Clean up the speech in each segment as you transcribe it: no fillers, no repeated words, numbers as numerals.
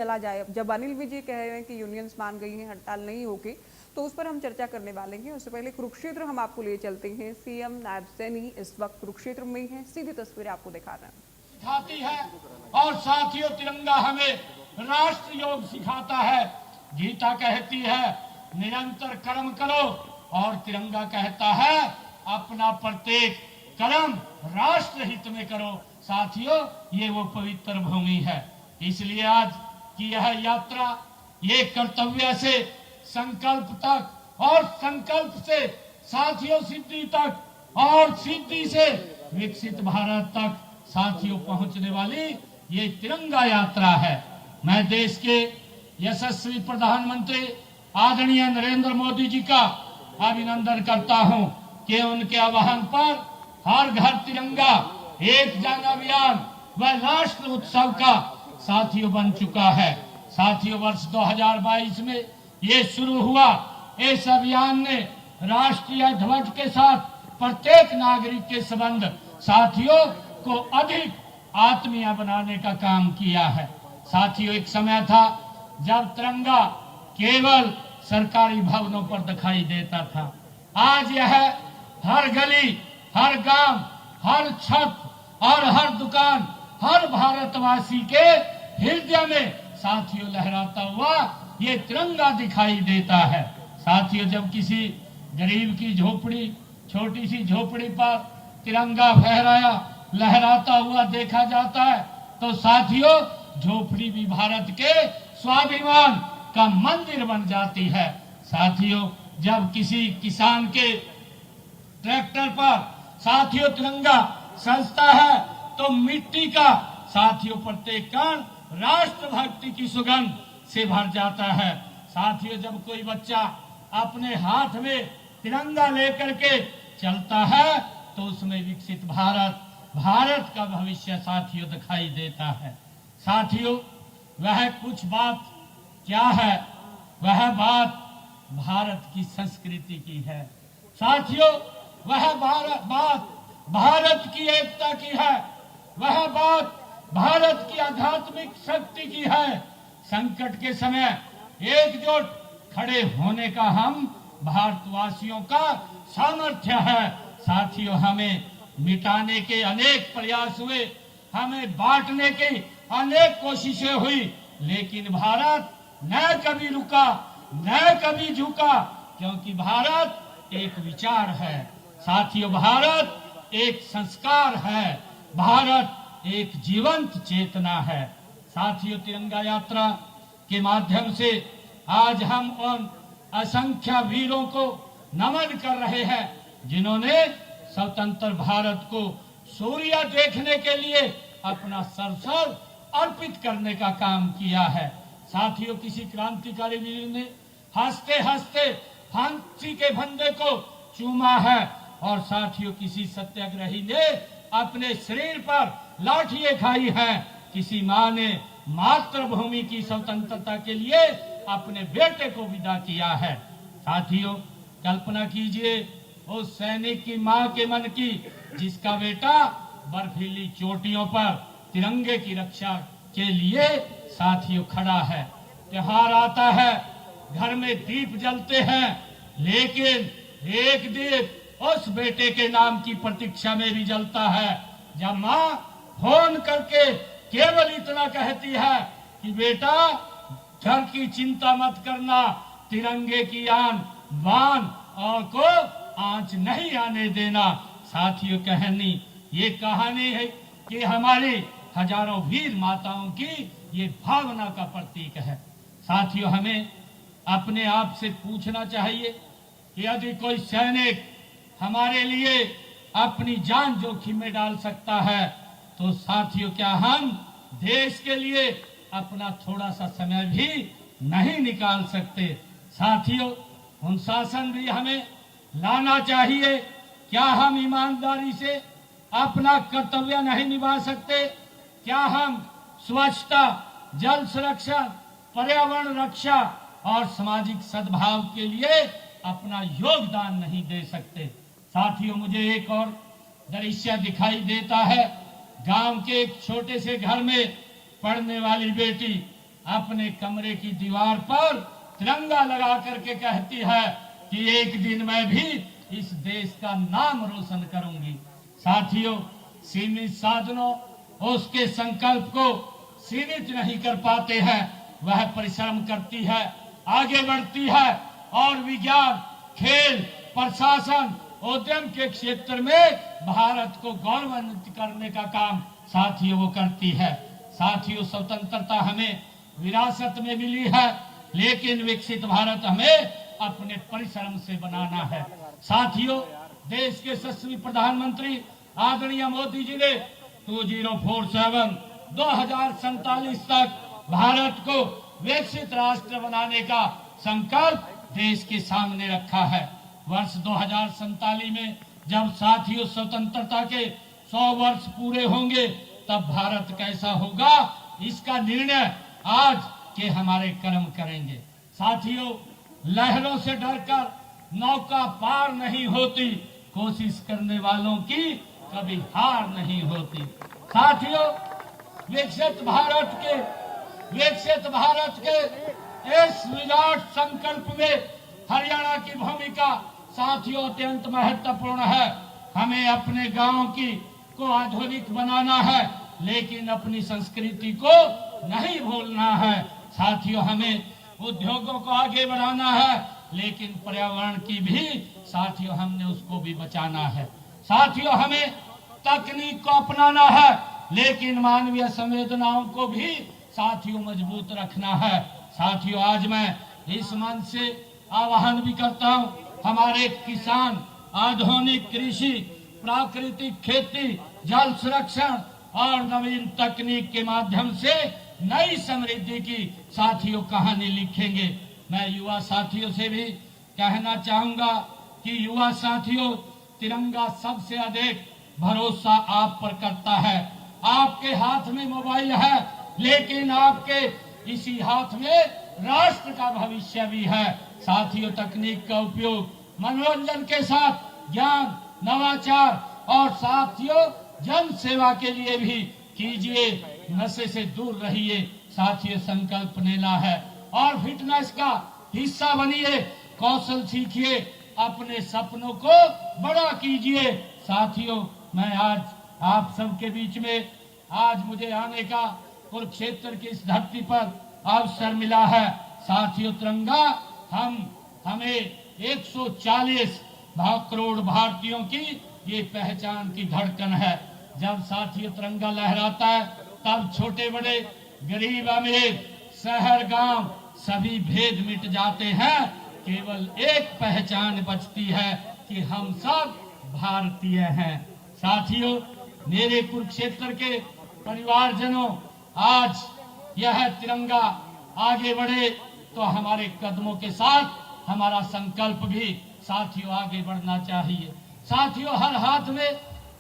चला जाए। जब अनिल विजय कह रहे हैं कि यूनियंस मान गई हैं, हड़ताल नहीं होगी, तो उस पर हम चर्चा करने वाले हैं। उससे पहले कुरुक्षेत्र हम आपको ले चलते हैं। सीएम नायब सैनी इस वक्त कुरुक्षेत्र में हैं। सीधी तस्वीरें आपको दिखा रहे हैं। सिखाती है और साथियों तिरंगा हमें राष्ट्र योग सिखाता है। गीता कहती है निरंतर कर्म करो और तिरंगा कहता है अपना प्रत्येक कर्म राष्ट्र हित में करो। साथियों ये वो पवित्र भूमि है, इसलिए आज की यह यात्रा ये कर्तव्य से संकल्प तक और संकल्प से साथियों सिद्धि तक और सिद्धि से विकसित भारत तक साथियों पहुंचने वाली ये तिरंगा यात्रा है। मैं देश के यशस्वी प्रधानमंत्री आदरणीय नरेंद्र मोदी जी का अभिनंदन करता हूं कि उनके आह्वान पर हर घर तिरंगा एक जन अभियान व राष्ट्र उत्सव का साथियों बन चुका है। साथियों वर्ष 2022 में ये शुरू हुआ। इस अभियान ने राष्ट्रीय ध्वज के साथ प्रत्येक नागरिक के संबंध साथियों को अधिक आत्मीय बनाने का काम किया है। साथियों एक समय था जब तिरंगा केवल सरकारी भवनों पर दिखाई देता था। आज यह हर गली, हर गांव, हर छत और हर दुकान, हर भारतवासी के हृदय में साथियों लहराता हुआ ये तिरंगा दिखाई देता है। साथियों जब किसी गरीब की झोपड़ी, छोटी सी झोपड़ी पर तिरंगा फहराया लहराता हुआ देखा जाता है तो साथियों झोपड़ी भी भारत के स्वाभिमान का मंदिर बन जाती है। साथियों जब किसी किसान के ट्रैक्टर पर साथियों तिरंगा सजता है तो मिट्टी का साथियों प्रत्येक कण राष्ट्रभक्ति की सुगंध से भर जाता है। साथियों जब कोई बच्चा अपने हाथ में तिरंगा लेकर के चलता है तो उसमें विकसित भारत का भविष्य साथियों दिखाई देता है। साथियों वह कुछ बात क्या है, वह बात भारत की संस्कृति की है। साथियों वह बात भारत की एकता की है, वह बात भारत की आध्यात्मिक शक्ति की है। संकट के समय एकजुट खड़े होने का हम भारतवासियों का सामर्थ्य है। साथियों हमें मिटाने के अनेक प्रयास हुए, हमें बांटने की अनेक कोशिशें हुई, लेकिन भारत न कभी रुका न कभी झुका, क्योंकि भारत एक विचार है। साथियों भारत एक संस्कार है, भारत एक जीवंत चेतना है। साथियों तिरंगा यात्रा के माध्यम से आज हम उन असंख्य वीरों को नमन कर रहे हैं जिन्होंने स्वतंत्र भारत को सूर्य देखने के लिए अपना सर्वस्व अर्पित करने का काम किया है। साथियों किसी क्रांतिकारी वीर ने हंसते हंसते फांसी के फंदे को चूमा है और साथियों किसी सत्याग्रही ने अपने शरीर पर लाठियां खाई हैं। किसी माँ ने मातृभूमि की स्वतंत्रता के लिए अपने बेटे को विदा किया है। साथियों कल्पना कीजिए उस सैनिक की माँ के मन की जिसका बेटा बर्फीली चोटियों पर तिरंगे की रक्षा के लिए साथियों खड़ा है। त्योहार आता है, घर में दीप जलते हैं, लेकिन एक दीप उस बेटे के नाम की प्रतीक्षा में भी जलता है जब माँ फोन करके केवल इतना कहती है कि बेटा घर की चिंता मत करना, तिरंगे की आन बान और को आंच नहीं आने देना। साथियों ये कहानी है कि हमारी हजारों वीर माताओं की ये भावना का प्रतीक है। साथियों हमें अपने आप से पूछना चाहिए कि यदि कोई सैनिक हमारे लिए अपनी जान जोखिम में डाल सकता है तो साथियों क्या हम देश के लिए अपना थोड़ा सा समय भी नहीं निकाल सकते। साथियों अनुशासन भी हमें लाना चाहिए। क्या हम ईमानदारी से अपना कर्तव्य नहीं निभा सकते? क्या हम स्वच्छता, जल संरक्षण, पर्यावरण रक्षा और सामाजिक सद्भाव के लिए अपना योगदान नहीं दे सकते? साथियों मुझे एक और दृश्य दिखाई देता है। गांव के एक छोटे से घर में पढ़ने वाली बेटी अपने कमरे की दीवार पर तिरंगा लगा करके कहती है कि एक दिन मैं भी इस देश का नाम रोशन करूंगी। साथियों, सीमित साधनों उसके संकल्प को सीमित नहीं कर पाते हैं। वह परिश्रम करती है, आगे बढ़ती है और विज्ञान, खेल, प्रशासन, उद्यम के क्षेत्र में भारत को गौरवान्वित करने का काम साथियों वो करती है। साथियों, स्वतंत्रता हमें विरासत में मिली है, लेकिन विकसित भारत हमें अपने परिश्रम से बनाना है। साथियों, देश के यशस्वी प्रधानमंत्री आदरणीय मोदी जी ने 2047 2047 तक भारत को विकसित राष्ट्र बनाने का संकल्प देश के सामने रखा है। वर्ष 2047 में जब साथियों स्वतंत्रता के 100 वर्ष पूरे होंगे, तब भारत कैसा होगा इसका निर्णय आज के हमारे कर्म करेंगे। साथियों, लहरों से डरकर नौका पार नहीं होती, कोशिश करने वालों की कभी हार नहीं होती। साथियों, विकसित भारत के इस विराट संकल्प में हरियाणा की भूमिका साथियों अत्यंत महत्वपूर्ण है। हमें अपने गांव को आधुनिक बनाना है, लेकिन अपनी संस्कृति को नहीं भूलना है। साथियों, हमें उद्योगों को आगे बढ़ाना है, लेकिन पर्यावरण की भी साथियों हमने उसको भी बचाना है। साथियों, हमें तकनीक को अपनाना है, लेकिन मानवीय संवेदनाओं को भी साथियों मजबूत रखना है। साथियों, आज मैं इस मंच से आह्वान भी करता हूं, हमारे किसान आधुनिक कृषि, प्राकृतिक खेती, जल संरक्षण और नवीन तकनीक के माध्यम से नई समृद्धि की साथियों कहानी लिखेंगे। मैं युवा साथियों से भी कहना चाहूंगा कि युवा साथियों, तिरंगा सबसे अधिक भरोसा आप पर करता है। आपके हाथ में मोबाइल है, लेकिन आपके इसी हाथ में राष्ट्र का भविष्य भी है। साथियों, तकनीक का उपयोग मनोरंजन के साथ ज्ञान, नवाचार और साथियों जन सेवा के लिए भी कीजिए। नशे से दूर रहिए। साथियों, संकल्प लेना है और फिटनेस का हिस्सा बनिए, कौशल सीखिए, अपने सपनों को बड़ा कीजिए। साथियों, मैं आज आप सबके बीच में आज मुझे आने का कुरुक्षेत्र की इस धरती पर अवसर मिला है। साथियों, तिरंगा हमें 140 करोड़ भारतीयों की ये पहचान की धड़कन है। जब साथियों तिरंगा लहराता है, तब छोटे बड़े, गरीब अमीर, शहर गांव सभी भेद मिट जाते हैं। केवल एक पहचान बचती है कि हम सब भारतीय हैं। साथियों, मेरे कुरुक्षेत्र के परिवारजनों, आज यह तिरंगा आगे बढ़े तो हमारे कदमों के साथ हमारा संकल्प भी साथियों आगे बढ़ना चाहिए। साथियों, हर हाथ में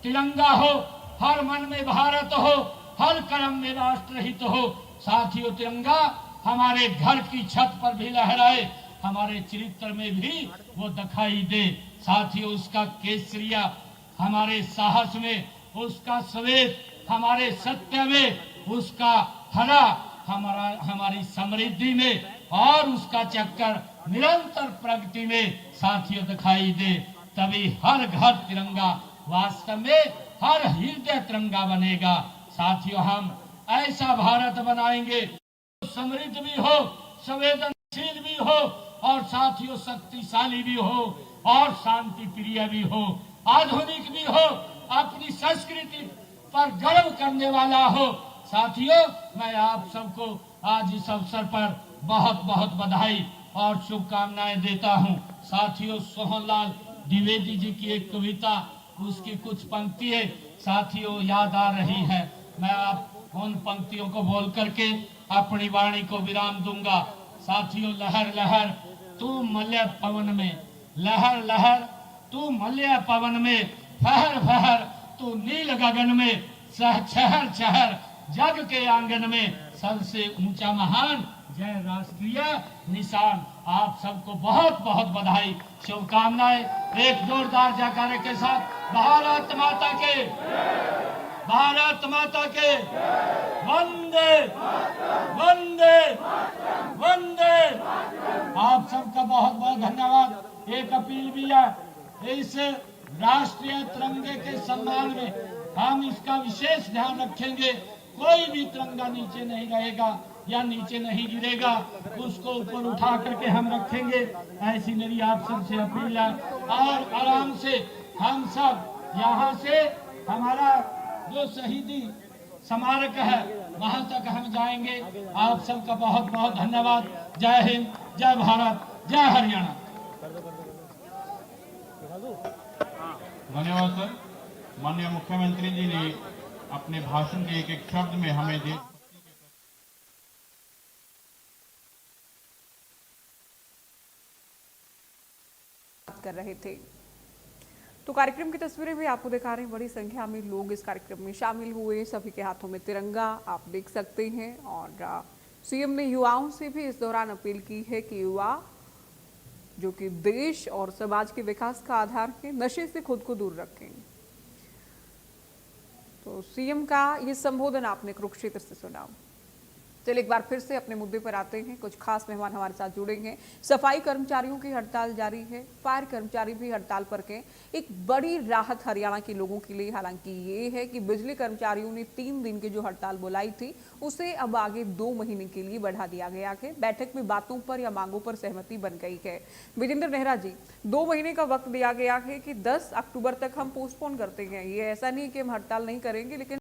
तिरंगा हो, हर मन में भारत हो, हर कर्म में राष्ट्रहित हो। साथियों, तिरंगा हमारे घर की छत पर भी लहराए, हमारे चरित्र में भी वो दिखाई दे। साथियों, उसका केसरिया हमारे साहस में, उसका श्वेत हमारे सत्य में, उसका हरा हमारी समृद्धि में और उसका चक्कर निरंतर प्रगति में साथियों दिखाई दे। तभी हर घर तिरंगा, वास्तव में हर हृदय तिरंगा बनेगा। साथियों, हम ऐसा भारत बनाएंगे समृद्ध भी हो, संवेदनशील भी हो और साथियों शक्तिशाली भी हो और शांति प्रिय भी हो, आधुनिक भी हो, अपनी संस्कृति पर गर्व करने वाला हो। साथियों, मैं आप सबको आज इस अवसर पर बहुत बहुत बधाई और शुभकामनाएं देता हूं। साथियों, सोहनलाल द्विवेदी जी की एक कविता, उसकी कुछ पंक्तियां साथियों याद आ रही है। मैं आप उन पंक्तियों को बोल करके अपनी वाणी को विराम दूंगा। साथियों, लहर लहर तू मलय पवन में, लहर लहर तू मलय पवन में, फहर फहर तू नील गगन में, शहर शहर जग के आंगन में, सबसे ऊंचा महान जय राष्ट्रीय निशान। आप सबको बहुत बहुत बधाई, शुभकामनाएं। एक जोरदार जयकारे के साथ भारत माता के, भारत माता के वंदे वंदे वंदे। आप सबका बहुत बहुत धन्यवाद। एक अपील भी है, इस राष्ट्रीय तिरंगे के सम्मान में हम इसका विशेष ध्यान रखेंगे। कोई भी तिरंगा नीचे नहीं रहेगा या नीचे नहीं गिरेगा, उसको ऊपर उठा करके हम रखेंगे। ऐसी मेरी आप सबसे अपील है। और आराम से हम सब यहाँ से हमारा जो शहीदी स्मारक है वहां तक हम जाएंगे। आप सबका बहुत बहुत धन्यवाद। जय हिंद, जय भारत, जय हरियाणा। धन्यवाद सर। माननीय मुख्यमंत्री जी ने अपने भाषण के एक एक शब्द में हमें देश कर रहे थे। तो कार्यक्रम की तस्वीरें भी आपको दिखा रहे हैं। बड़ी संख्या में लोग इस कार्यक्रम में शामिल हुए, सभी के हाथों में तिरंगा आप देख सकते हैं। और सीएम ने युवाओं से भी इस दौरान अपील की है कि युवा जो कि देश और समाज के विकास का आधार है, नशे से खुद को दूर रखें। तो सीएम का ये संबोधन आपने कुरुक्षेत्र से सुना। चलिए एक बार फिर से अपने मुद्दे पर आते हैं। कुछ खास मेहमान हमारे साथ जुड़ेंगे। सफाई कर्मचारियों की हड़ताल जारी है, फायर कर्मचारी भी हड़ताल पर हैं। एक बड़ी राहत हरियाणा के लोगों के लिए हालांकि ये है कि बिजली कर्मचारियों ने 3 दिन की जो हड़ताल बुलाई थी उसे अब आगे 2 महीने के लिए बढ़ा दिया गया है। बैठक में बातों पर या मांगों पर सहमति बन गई है। विजेंद्र नेहरा जी, 2 महीने का वक्त दिया गया है कि 10 अक्टूबर तक हम पोस्टपोन करते हैं। ये ऐसा नहीं कि हम हड़ताल नहीं करेंगे, लेकिन